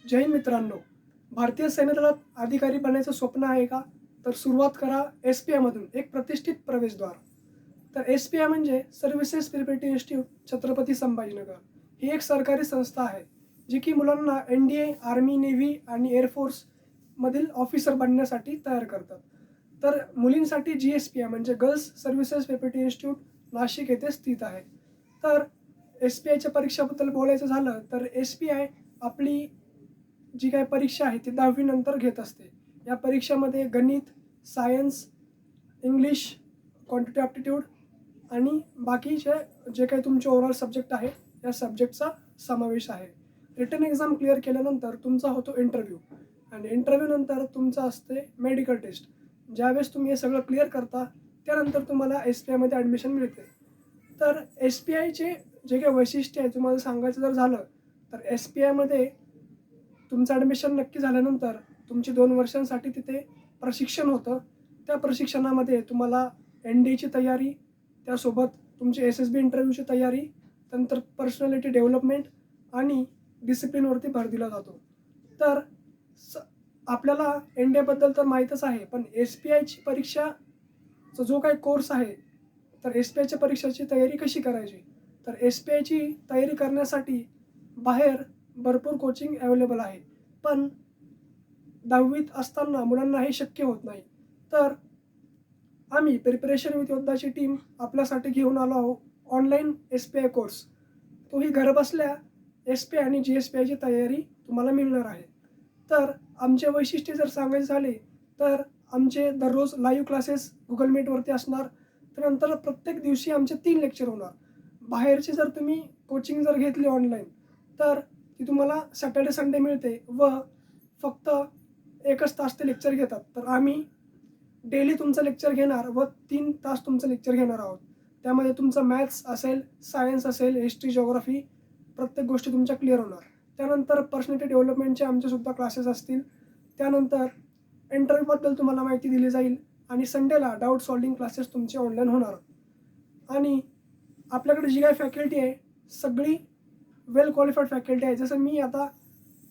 जय हिंद मित्रांनो. भारतीय सैन्य दलात अधिकारी बनण्याचं स्वप्न आहे का? तर सुरुवात करा एस-पी-आयमधून, एक प्रतिष्ठित प्रवेशद्वार. तर एस-पी-आय म्हणजे services preparatory institute, Chhatrapati Sambhajinagar. ही एक सरकारी संस्था आहे, जी की मुलांना एन-डी-ए, आर्मी, नेव्ही आणि एअरफोर्समधील ऑफिसर बनण्यासाठी तयार करतात. तर मुलींसाठी जी-एस-पी-आय म्हणजे girls services preparatory institute, Nashik येथे स्थित आहे. तर एस-पी-आयच्या परीक्षाबद्दल बोलायचं झालं तर एस-पी-आय आपली जी काही परीक्षा आहे ती 10वी नंतर घेत असते. या परीक्षेमध्ये गणित, सायन्स, इंग्लिश, क्वांटिटी ॲप्टिट्यूड आणि बाकीचे जे काही तुमचे ओव्हरऑल सब्जेक्ट आहे, या सब्जेक्टचा समावेश आहे. रिटन एक्झाम क्लिअर केल्यानंतर तुमचा होतो इंटरव्ह्यू आणि इंटरव्ह्यूनंतर तुमचं असते मेडिकल टेस्ट. ज्यावेळेस तुम्ही हे सगळं क्लिअर करता, त्यानंतर तुम्हाला एस-पी-आयमध्ये ॲडमिशन मिळते. तर एस-पी-आयचे जे काही वैशिष्ट्य आहे तुम्हाला सांगायचं जर झालं, तर एस-पी-आयमध्ये तुमचं ॲडमिशन नक्की झाल्यानंतर तुमची 2 वर्षांसाठी तिथे प्रशिक्षण होतं. त्या प्रशिक्षणामध्ये तुम्हाला एन-डी-एची तयारी, त्यासोबत तुमची एस-एस-बी इंटरव्ह्यूची तयारी, त्यानंतर पर्सनॅलिटी डेव्हलपमेंट आणि डिसिप्लिनवरती भर दिला जातो. तर स आपल्याला एन-डी-एबद्दल तर माहीतच आहे, पण एस-पी-आयची परीक्षाचा जो काही कोर्स आहे, तर एस-पी-आयच्या परीक्षेची तयारी कशी करायची? तर एस-पी-आयची तयारी करण्यासाठी बाहेर भरपूर कोचिंग अवेलेबल आहे. पण 10वीत असताना मुलांना हे शक्य होत नाही. तर आम्ही प्रिपरेशन विथ योद्धाची टीम आपल्यासाठी घेऊन आलो आहोत ऑनलाईन एस-पी-आय कोर्स. तोही घरबसल्या एस-पी-आय आणि जी-एस-पी-आयची तयारी तुम्हाला मिळणार आहे. तर आमचे वैशिष्ट्य जर सांगायचे झाले, तर आमचे दररोज लाईव्ह क्लासेस Google मीटवरती असणार. त्यानंतर प्रत्येक दिवशी आमचे 3 लेक्चर होणार. बाहेरची जर तुम्ही कोचिंग जर घेतली ऑनलाईन, तर ती तुम्हाला सॅटर्डे, संडे मिळते व फक्त 1च तास ते लेक्चर घेतात. तर आम्ही डेली तुमचं लेक्चर घेणार व 3 तास तुमचं लेक्चर घेणार आहोत. त्यामध्ये तुमचं मॅथ्स असेल, सायन्स असेल, हिस्ट्री, जिओग्राफी प्रत्येक गोष्टी तुमच्या क्लिअर होणार. त्यानंतर पर्सनॅलिटी डेव्हलपमेंटचे आमचेसुद्धा क्लासेस असतील. त्यानंतर इंटरव्ह्यूबद्दल तुम्हाला माहिती दिली जाईल आणि संडेला डाऊट सॉल्व्हिंग क्लासेस तुमचे ऑनलाईन होणार. आणि आपल्याकडे जी काही फॅकल्टी आहे, सगळी वेल क्वालिफाईड फॅकल्टी आहे. जसं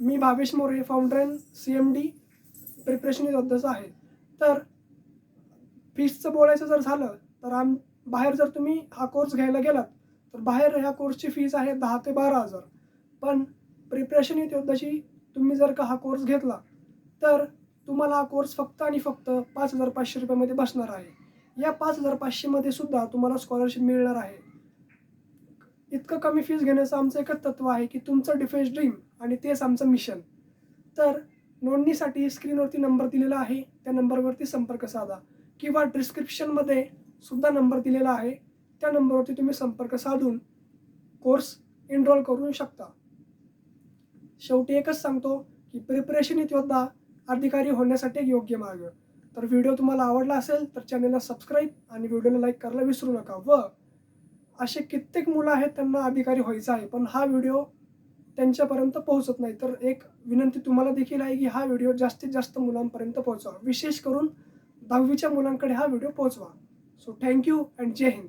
मी Bhavesh More, founder and CMD preparation योद्धाचा आहे. तर फीसचं बोलायचं जर झालं, तर बाहेर जर तुम्ही हा कोर्स घ्यायला गेलात, तर बाहेर ह्या कोर्सची फीस आहे 10,000 ते 12,000. पण प्रिपरेशन विथ योद्धाची तुम्ही जर का हा कोर्स घेतला, तर तुम्हाला हा कोर्स फक्त आणि फक्त ₹5,500 मध्ये बसणार आहे. या 5,500 मध्ये सुद्धा तुम्हाला स्कॉलरशिप मिळणार आहे. इतकं कमी फीस घेण्याचं आमचं एकच तत्त्व आहे, की तुमचं डिफेन्स ड्रीम आणि तेच आमचं मिशन. तर नोंदणीसाठी स्क्रीनवरती नंबर दिलेला आहे, त्या नंबरवरती संपर्क साधा किंवा डिस्क्रिप्शनमध्ये सुद्धा नंबर दिलेला आहे. त्या नंबरवरती तुम्ही संपर्क साधून कोर्स एनरोल करू शकता. शेवटी एकच सांगतो, की प्रिपरेशन विथ योद्धा अधिकारी होण्यासाठी एक योग्य मार्ग. तर व्हिडिओ तुम्हाला आवडला असेल, तर चॅनलला सबस्क्राईब आणि व्हिडिओला लाईक करायला विसरू नका. व असे कित्येक मुलं आहेत त्यांना अधिकारी व्हायचं आहे, पण हा व्हिडिओ त्यांच्यापर्यंत पोहोचत नाही. तर एक विनंती तुम्हाला देखील आहे, की हा व्हिडिओ जास्तीत जास्त मुलांपर्यंत पोहोचवा. विशेष करून 10वीच्या मुलांकडे हा व्हिडिओ पोहोचवा. So thank you and Jai Hind.